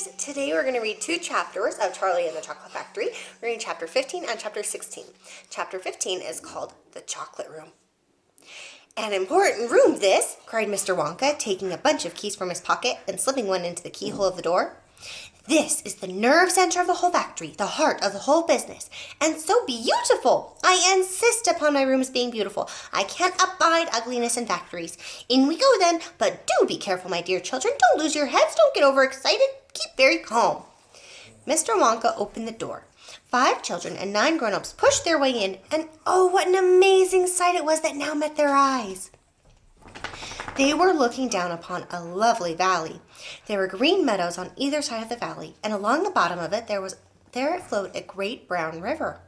listeners! Today we're going to read two chapters of Charlie and the Chocolate Factory. We're reading chapter 15 and chapter 16. Chapter 15 is called The Chocolate Room. An important room this, cried Mr. Wonka, taking a bunch of keys from his pocket and slipping one into the keyhole of the door. This is the nerve center of the whole factory, the heart of the whole business, and so beautiful. I insist upon my rooms being beautiful. I can't abide ugliness in factories. In we go then, but do be careful, my dear children. Don't lose your heads. Don't get overexcited. Keep very calm. Mr. Wonka opened the door. 5 children and 9 grown-ups pushed their way in, and oh, what an amazing sight it was that now met their eyes. They were looking down upon a lovely valley. There were green meadows on either side of the valley, and along the bottom of it there flowed a great brown river.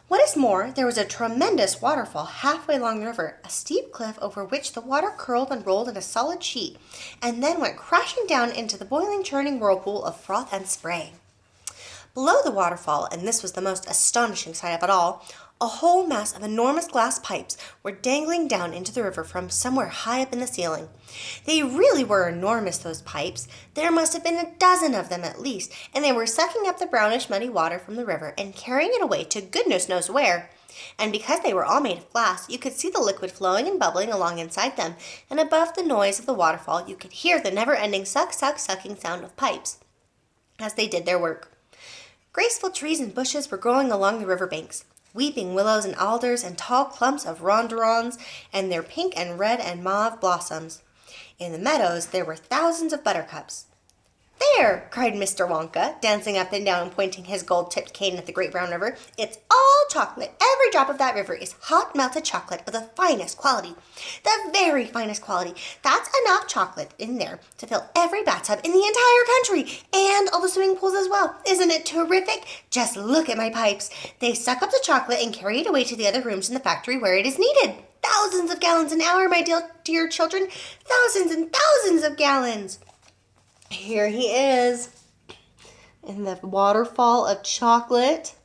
What is more, there was a tremendous waterfall halfway along the river, a steep cliff over which the water curled and rolled in a solid sheet, and then went crashing down into the boiling, churning whirlpool of froth and spray. Below the waterfall, and this was the most astonishing sight of it all, a whole mass of enormous glass pipes were dangling down into the river from somewhere high up in the ceiling. They really were enormous, those pipes. There must have been a dozen of them at least, and they were sucking up the brownish muddy water from the river and carrying it away to goodness knows where. And because they were all made of glass, you could see the liquid flowing and bubbling along inside them, and above the noise of the waterfall you could hear the never-ending sucking sound of pipes as they did their work. Graceful trees and bushes were growing along the river banks. Weeping willows and alders and tall clumps of rhododendrons and their pink and red and mauve blossoms. In the meadows there were thousands of buttercups. There, cried Mr. Wonka, dancing up and down and pointing his gold-tipped cane at the great brown river. It's all chocolate. Every drop of that river is hot melted chocolate of the finest quality. The very finest quality. That's enough chocolate in there to fill every bathtub in the entire country and all the swimming pools as well. Isn't it terrific? Just look at my pipes. They suck up the chocolate and carry it away to the other rooms in the factory where it is needed. Thousands of gallons an hour, my dear children. Thousands and thousands of gallons. Here he is in the waterfall of chocolate.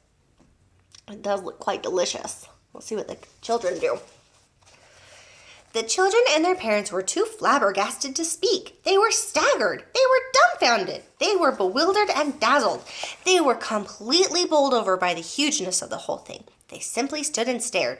It does look quite delicious. We'll see what the children do. The children and their parents were too flabbergasted to speak. They were staggered. They were dumbfounded. They were bewildered and dazzled. They were completely bowled over by the hugeness of the whole thing. They simply stood and stared.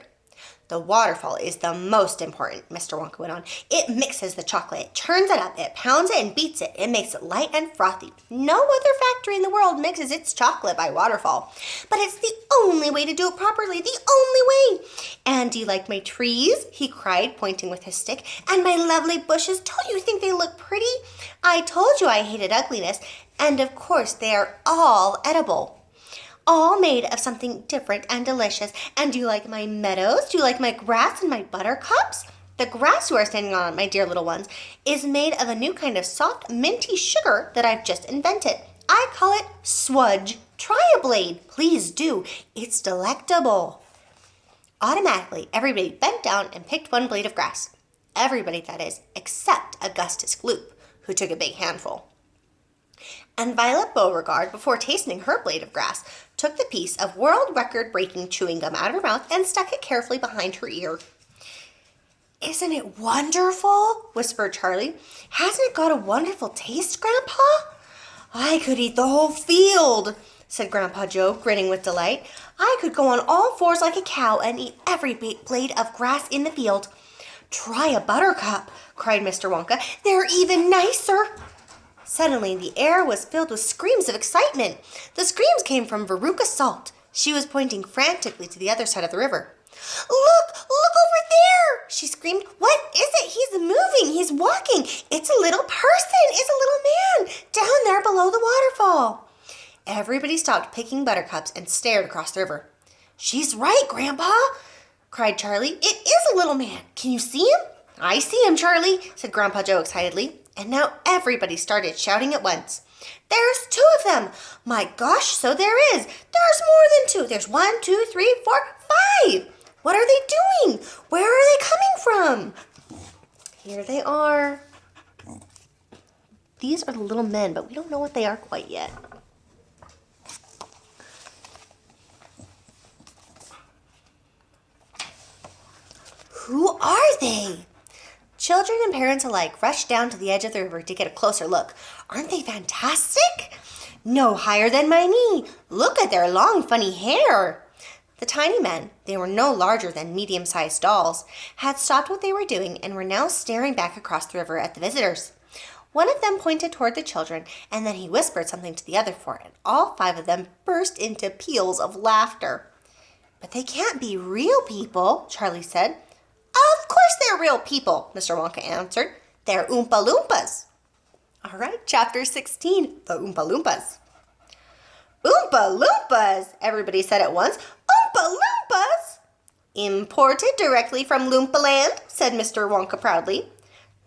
The waterfall is the most important, Mr. Wonka went on. It mixes the chocolate, it churns it up, it pounds it and beats it. It makes it light and frothy. No other factory in the world mixes its chocolate by waterfall. But it's the only way to do it properly, the only way. And do you like my trees? He cried, pointing with his stick. And my lovely bushes, don't you think they look pretty? I told you I hated ugliness. And of course they are all edible. All made of something different and delicious. And do you like my meadows? Do you like my grass and my buttercups? The grass you are standing on, my dear little ones, is made of a new kind of soft, minty sugar that I've just invented. I call it swudge. Try a blade. Please do. It's delectable. Automatically, everybody bent down and picked one blade of grass. Everybody, that is, except Augustus Gloop, who took a big handful. And Violet Beauregard, before tasting her blade of grass, took the piece of world record-breaking chewing gum out of her mouth and stuck it carefully behind her ear. Isn't it wonderful? Whispered Charlie. Hasn't it got a wonderful taste, Grandpa? I could eat the whole field, said Grandpa Joe, grinning with delight. I could go on all fours like a cow and eat every blade of grass in the field. Try a buttercup, cried Mr. Wonka. They're even nicer. Suddenly, the air was filled with screams of excitement. The screams came from Veruca Salt. She was pointing frantically to the other side of the river. Look over there, she screamed. What is it? He's moving. He's walking. It's a little person. It's a little man down there below the waterfall. Everybody stopped picking buttercups and stared across the river. She's right, Grandpa, cried Charlie. It is a little man. Can you see him? I see him, Charlie, said Grandpa Joe excitedly. And now everybody started shouting at once. There's 2 of them. My gosh, so there is. There's more than 2. There's 1, 2, 3, 4, 5. What are they doing? Where are they coming from? Here they are. These are the little men, but we don't know what they are quite yet. Who are they? Children and parents alike rushed down to the edge of the river to get a closer look. Aren't they fantastic? No higher than my knee. Look at their long, funny hair. The tiny men, they were no larger than medium-sized dolls, had stopped what they were doing and were now staring back across the river at the visitors. One of them pointed toward the children, and then he whispered something to the other four, and all 5 of them burst into peals of laughter. But they can't be real people, Charlie said. Of course they're real people, Mr. Wonka answered. They're Oompa Loompas. All right, chapter 16, the Oompa Loompas. Oompa Loompas, everybody said at once. Oompa Loompas! Imported directly from Loompa Land, said Mr. Wonka proudly.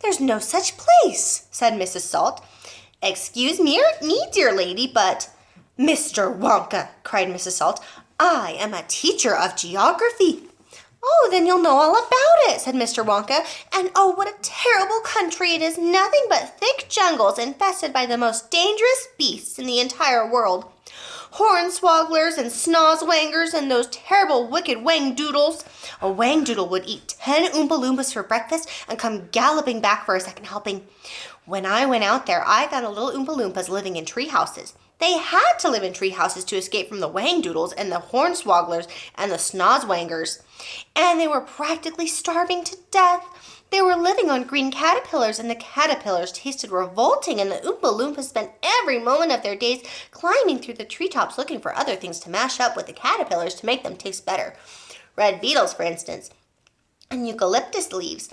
There's no such place, said Mrs. Salt. Excuse me, dear lady, but... Mr. Wonka, cried Mrs. Salt, I am a teacher of geography. Oh, then you'll know all about it, said Mr. Wonka. And oh, what a terrible country. It is nothing but thick jungles infested by the most dangerous beasts in the entire world. Hornswogglers and snozwangers and those terrible wicked wangdoodles. A wangdoodle would eat 10 Oompa Loompas for breakfast and come galloping back for a second helping. When I went out there, I found little Oompa Loompas living in tree houses. They had to live in tree houses to escape from the wangdoodles and the hornswogglers and the snozwangers. And they were practically starving to death. They were living on green caterpillars, and the caterpillars tasted revolting, and the Oompa Loompas spent every moment of their days climbing through the treetops looking for other things to mash up with the caterpillars to make them taste better. Red beetles, for instance, and eucalyptus leaves,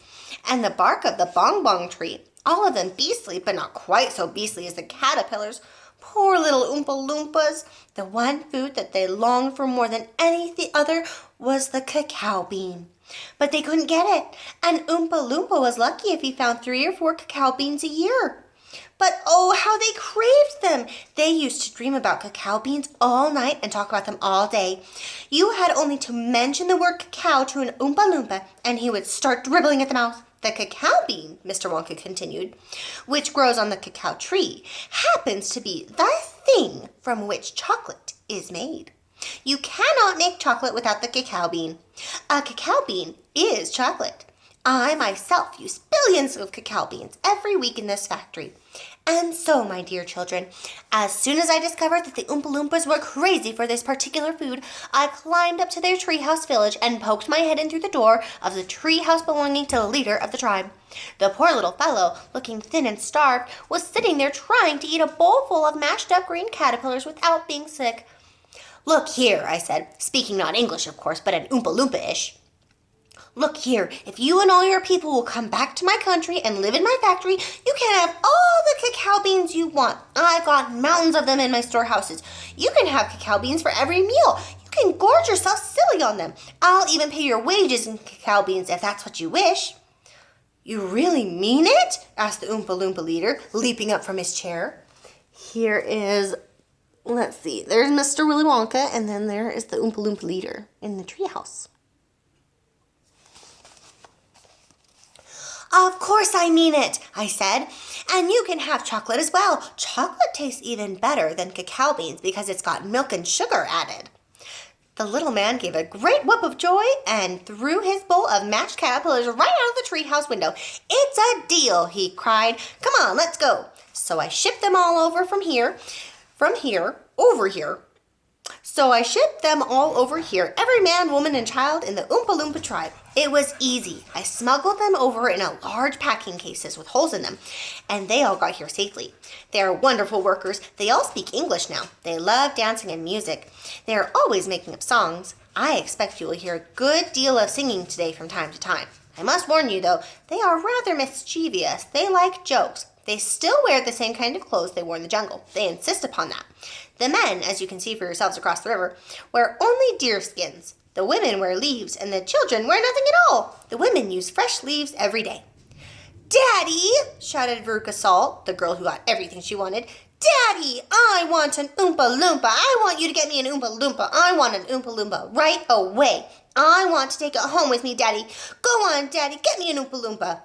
and the bark of the bong-bong tree. All of them beastly, but not quite so beastly as the caterpillars. Poor little Oompa Loompas. The one food that they longed for more than any other was the cacao bean. But they couldn't get it, and Oompa Loompa was lucky if he found 3 or 4 cacao beans a year. But oh, how they craved them! They used to dream about cacao beans all night and talk about them all day. You had only to mention the word cacao to an Oompa Loompa, and he would start dribbling at the mouth. The cacao bean, Mr. Wonka continued, which grows on the cacao tree, happens to be the thing from which chocolate is made. You cannot make chocolate without the cacao bean. A cacao bean is chocolate. I myself use billions of cacao beans every week in this factory. And so, my dear children, as soon as I discovered that the Oompa Loompas were crazy for this particular food, I climbed up to their treehouse village and poked my head in through the door of the treehouse belonging to the leader of the tribe. The poor little fellow, looking thin and starved, was sitting there trying to eat a bowl full of mashed up green caterpillars without being sick. Look here, I said, speaking not English, of course, but an Oompa Loompa-ish. Look here, if you and all your people will come back to my country and live in my factory, you can have all the cacao beans you want. I've got mountains of them in my storehouses. You can have cacao beans for every meal. You can gorge yourself silly on them. I'll even pay your wages in cacao beans if that's what you wish. You really mean it? Asked the Oompa Loompa leader, leaping up from his chair. Here is... Let's see, there's Mr. Willy Wonka, and then there is the Oompa Loompa leader in the treehouse. Of course I mean it, I said, and you can have chocolate as well. Chocolate tastes even better than cacao beans because it's got milk and sugar added. The little man gave a great whoop of joy and threw his bowl of mashed caterpillars right out of the treehouse window. It's a deal, he cried. Come on, let's go. So I shipped them all over every man, woman, and child in the Oompa Loompa tribe. It was easy. I smuggled them over in a large packing cases with holes in them, and they all got here safely. They are wonderful workers. They all speak English now. They love dancing and music. They are always making up songs. I expect you will hear a good deal of singing today from time to time. I must warn you, though, they are rather mischievous. They like jokes. They still wear the same kind of clothes they wore in the jungle. They insist upon that. The men, as you can see for yourselves across the river, wear only deer skins. The women wear leaves, and the children wear nothing at all. The women use fresh leaves every day. Daddy, shouted Veruca Salt, the girl who got everything she wanted. Daddy, I want an Oompa Loompa. I want you to get me an Oompa Loompa. I want an Oompa Loompa right away. I want to take it home with me, Daddy. Go on, Daddy, get me an Oompa Loompa.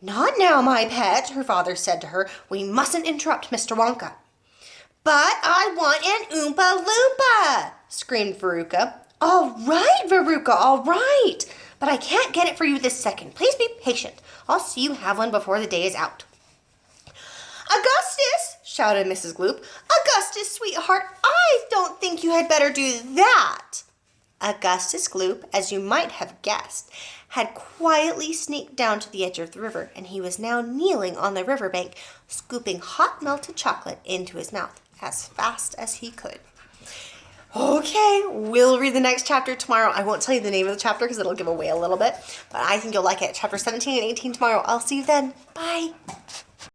Not now, my pet, her father said to her. We mustn't interrupt Mr. Wonka. But I want an Oompa Loompa, screamed Veruca. All right, Veruca, all right. But I can't get it for you this second. Please be patient. I'll see you have one before the day is out." "Augustus!" shouted Mrs. Gloop. "Augustus, sweetheart, I don't think you had better do that." Augustus Gloop, as you might have guessed, had quietly sneaked down to the edge of the river, and he was now kneeling on the river bank, scooping hot melted chocolate into his mouth as fast as he could. Okay, we'll read the next chapter tomorrow. I won't tell you the name of the chapter because it'll give away a little bit, but I think you'll like it. Chapter 17 and 18 tomorrow. I'll see you then. Bye.